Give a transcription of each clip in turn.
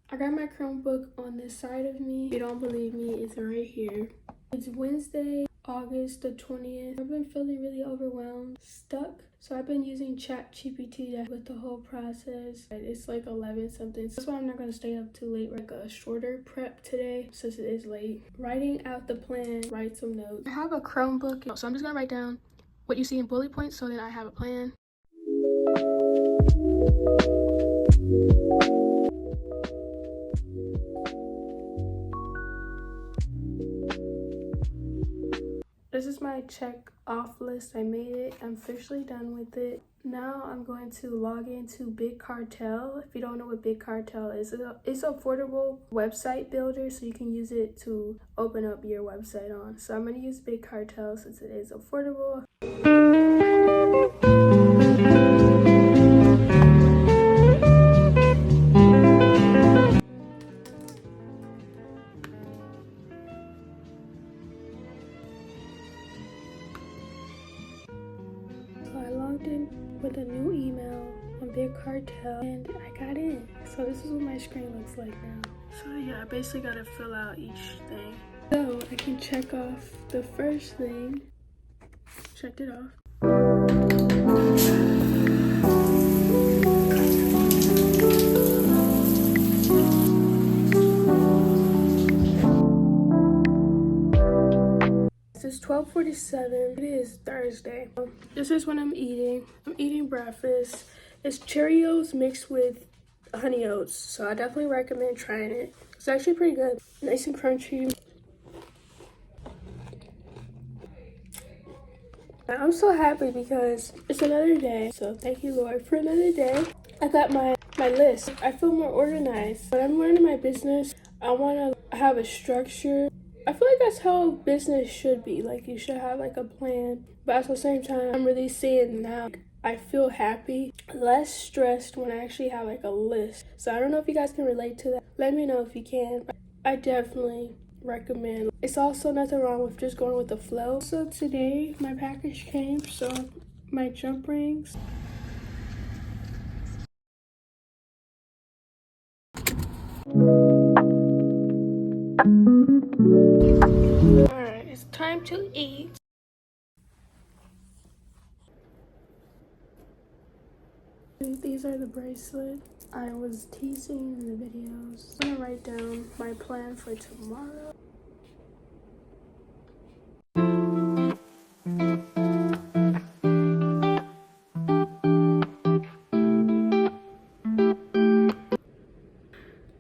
I got my Chromebook on this side of me. If you don't believe me, it's right here. It's Wednesday, August the 20th. I've been feeling really overwhelmed, stuck. So I've been using ChatGPT with the whole process. It's like 11 something. That's why I'm not gonna stay up too late. Like a shorter prep today since it is late. Writing out the plan, write some notes. I have a Chromebook, so I'm just gonna write down what you see in bullet points so then I have a plan. This is my check off list. I made it. I'm officially done with it. Now I'm going to log into Big Cartel. If you don't know what Big Cartel is, it's an affordable website builder, so you can use it to open up your website on. So I'm going to use Big Cartel since it is affordable. So I logged in with a new email on Big Cartel and I got in. So this is what my screen looks like now. So yeah, I basically gotta fill out each thing. So I can check off the first thing. Checked it off. It's 12:47. It is Thursday. This is what I'm eating. I'm eating breakfast. It's Cheerios mixed with honey oats. So I definitely recommend trying it. It's actually pretty good. Nice and crunchy. I'm so happy because it's another day. So thank you, Lord, for another day. I got my list. I feel more organized. When I'm learning my business, I want to have a structure. I feel like that's how business should be. Like, you should have like a plan. But at the same time, I'm really seeing now I feel happy, less stressed when I actually have like a list. So I don't know if you guys can relate to that. Let me know if you can. I definitely recommend. It's also nothing wrong with just going with the flow. So today my package came, so my jump rings. Alright, it's time to eat. These are the bracelets I was teasing in the videos. I'm gonna write down my plan for tomorrow.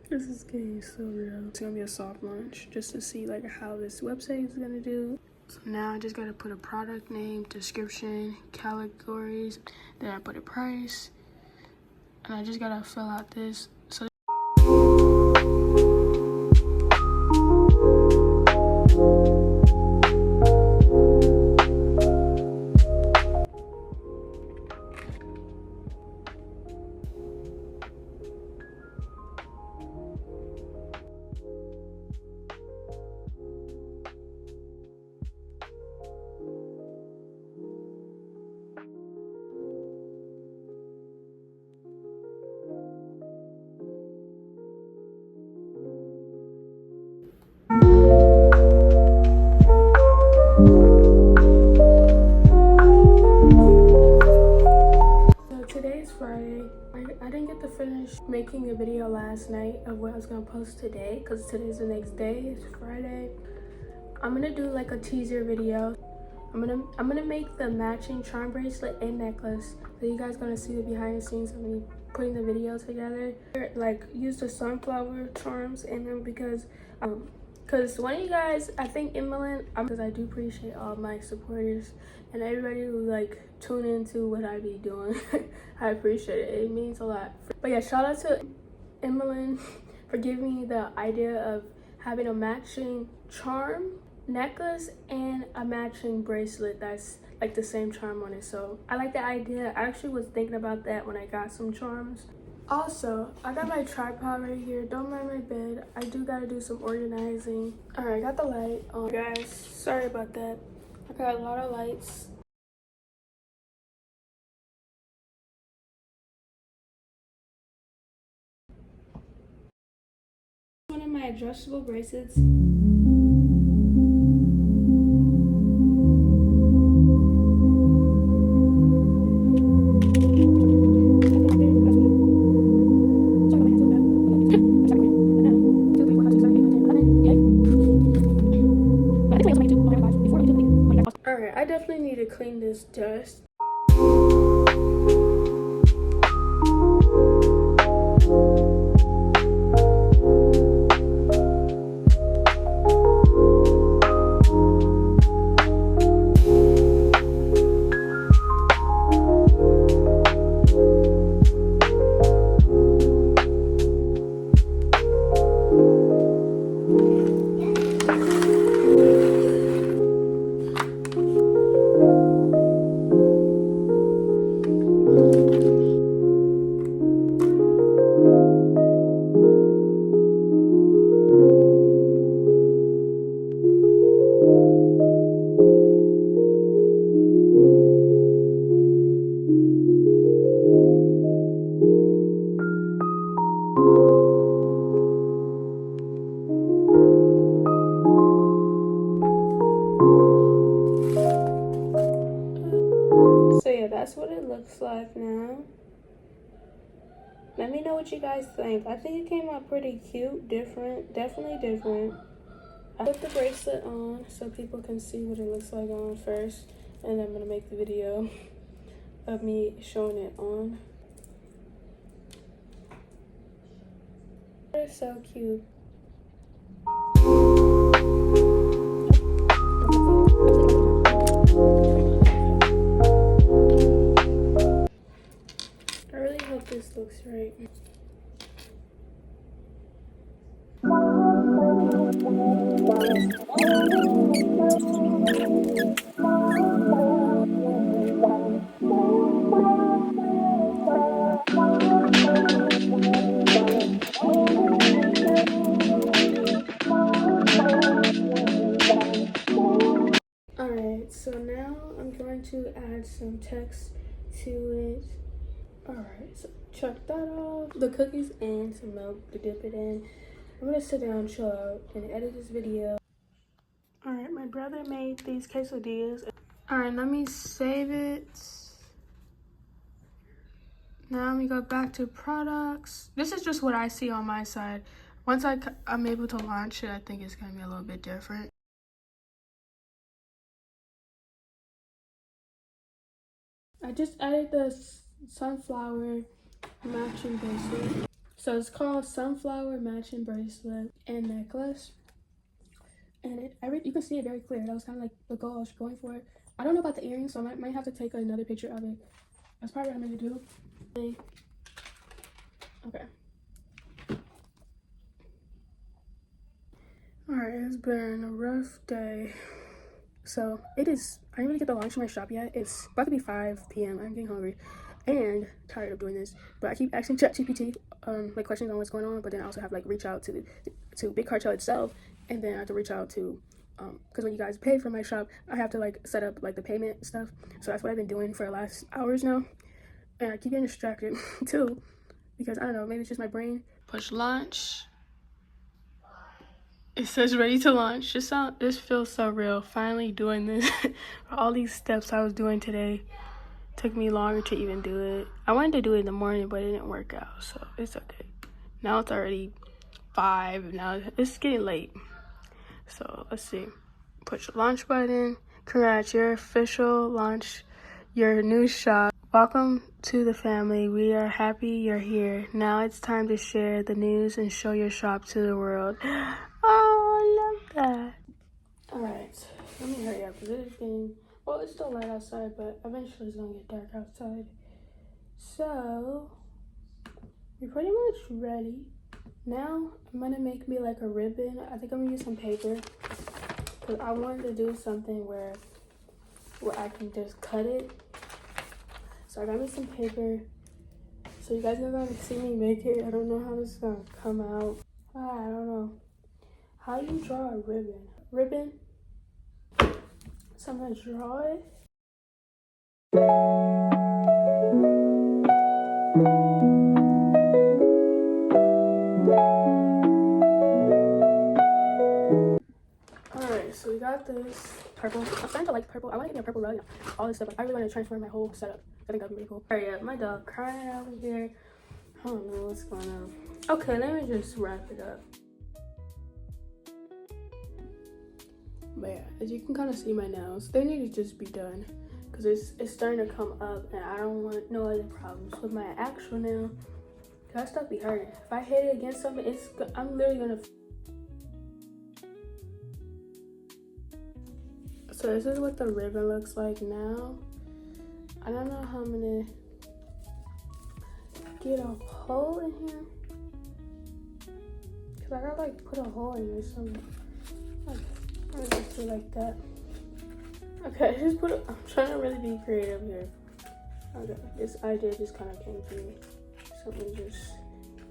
This is getting so real. It's gonna be a soft launch just to see like how this website is gonna do. So now I just gotta put a product name, description, categories, then I put a price, and I just gotta fill out this. So today's Friday. I didn't get to finish making a video last night of what I was gonna post today because today's the next day. It's Friday. I'm gonna do like a teaser video. I'm gonna make the matching charm bracelet and necklace. So you guys gonna see the behind the scenes of me putting the video together. Like, use the sunflower charms in them because one of you guys, I think Emmeline, because I do appreciate all my supporters and everybody who like tune into what I be doing. I appreciate it. It means a lot. But yeah, shout out to Emmeline for giving me the idea of having a matching charm necklace and a matching bracelet that's like the same charm on it. So I like the idea. I actually was thinking about that when I got some charms. Also, I got my tripod right here. Don't mind my bed. I do gotta do some organizing. All right, I got the light on, guys. Sorry about that. I got a lot of lights. my adjustable bracelets. Alright, I definitely need to clean this dust. So yeah, that's what it looks like now. Let me know what you guys think. I think it came out pretty cute, different, definitely different. I put the bracelet on so people can see what it looks like on first, and I'm gonna make the video of me showing it on. It's so cute. I really hope this looks right. Alright, so now I'm going to add some text to it. Alright, so chuck that off. The cookies and some milk to dip it in. I'm gonna sit down, chill out, and edit this video. Alright, my brother made these quesadillas. Alright, let me save it. Now let me go back to products. This is just what I see on my side. Once I'm able to launch it, I think it's gonna be a little bit different. I just added the sunflower matching bracelet. So it's called sunflower matching bracelet and necklace. And you can see it very clear. That was kind of like the goal I was going for. I don't know about the earrings, so I might have to take another picture of it. That's probably what I'm gonna do. Okay. Alright, it's been a rough day. So it is, I didn't really get to launch my shop yet. It's about to be 5 p.m. I'm getting hungry and tired of doing this. But I keep asking ChatGPT like questions on what's going on, but then I also have like reach out to Big Cartel itself, and then I have to reach out to because when you guys pay for my shop, I have to like set up like the payment stuff. So that's what I've been doing for the last hours now. And I keep getting distracted too, because I don't know, maybe it's just my brain. Push launch. It says ready to launch. This feels so real. Finally doing this. All these steps I was doing today took me longer to even do it. I wanted to do it in the morning, but it didn't work out, so it's okay. Now it's already 5. Now it's getting late. So let's see. Push the launch button. Congrats, your official launch your new shop. Welcome to the family. We are happy you're here. Now it's time to share the news and show your shop to the world. Oh, I love that. Alright, let me hurry up because it is getting, well, it's still light outside, but eventually it's gonna get dark outside. So we're pretty much ready. Now I'm gonna make me like a ribbon. I think I'm gonna use some paper because I wanted to do something where I can just cut it. So I got me some paper. So you guys are gonna see me make it. I don't know how this is gonna come out. I don't know. How do you draw a ribbon? Ribbon? So I'm gonna draw it. got this purple. I'm starting to like purple. I want to get me a purple rug. All this stuff. I really want to transform my whole setup. I think that'd be really cool. Alright, yeah, my dog crying over here. I don't know what's going on. Okay, let me just wrap it up. But yeah, as you can kind of see my nails, they need to just be done because it's starting to come up, and I don't want no other problems with my actual nail. That stuff be hurting. If I hit it against something, I'm literally gonna. So this is what the ribbon looks like now. I don't know how I'm gonna get a hole in here, cause I gotta like put a hole in here somewhere. Like, I'm gonna just do like that. Okay, just put it. I'm trying to really be creative here. Okay, this idea just kind of came to me. Something just,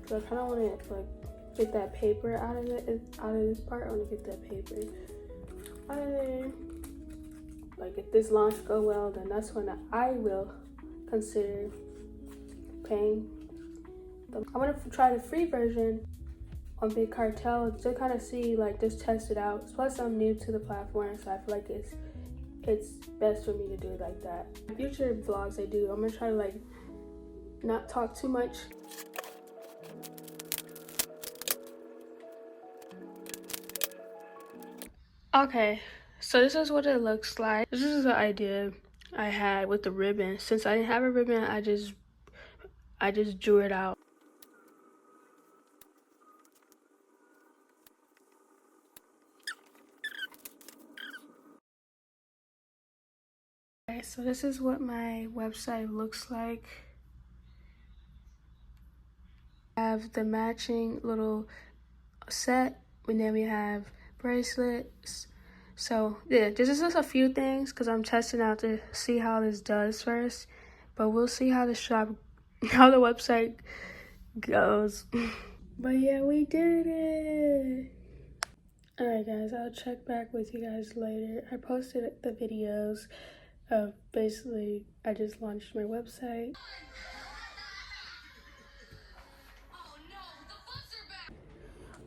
cause I kind of want to like get that paper out of it, out of this part. I want to get that paper out of there. Like if this launch go well, then that's when I will consider paying. I want to try the free version on Big Cartel to kind of see, like, just test it out. Plus, I'm new to the platform, so I feel like it's best for me to do it like that. Future vlogs I do, I'm gonna try to like not talk too much. Okay, so this is what it looks like. This is the idea I had with the ribbon. Since I didn't have a ribbon, I just drew it out. Okay, so this is what my website looks like. I have the matching little set, and then we have bracelets. So yeah, this is just a few things because I'm testing out to see how this does first, but we'll see how the shop, how the website goes. But yeah, we did it. All right guys, I'll check back with you guys later. I posted the videos of basically I just launched my website.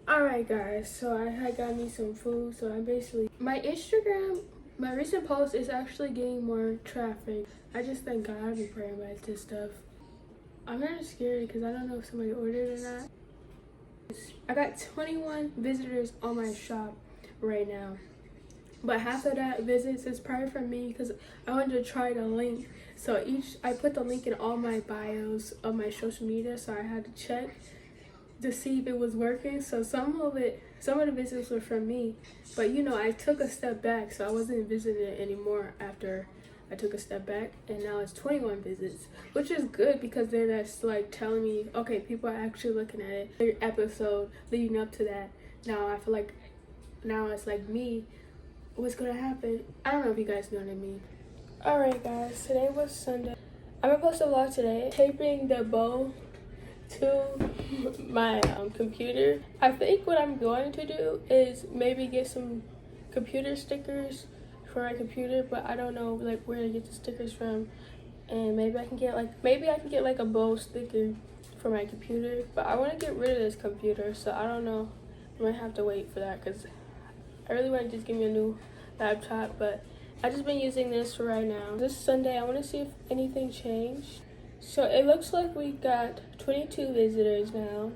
Alright guys, so I had got me some food, so I basically, my Instagram, my recent post is actually getting more traffic. I just thank God. I've been praying about this stuff. I'm kind of scared because I don't know if somebody ordered or not. I got 21 visitors on my shop right now, but half of that visits is probably from me because I wanted to try the link. So I put the link in all my bios of my social media, so I had to check to see if it was working. So some of the visits were from me, but you know, I took a step back, so I wasn't visiting it anymore after I took a step back, and now it's 21 visits, which is good because then that's like telling me, okay, people are actually looking at it. Your episode leading up to that, now I feel like now it's like me, what's gonna happen? I don't know if you guys know what I mean. Alright guys, today was Sunday. I'm gonna post a vlog today, taping the bow to my computer. I think what I'm going to do is maybe get some computer stickers for my computer, but I don't know like where to get the stickers from, and maybe I can get like a bow sticker for my computer, but I want to get rid of this computer, so I don't know. I might have to wait for that because I really want to just give me a new laptop, but I just been using this for right now. This Sunday I want to see if anything changed. So it looks like we got 22 visitors now.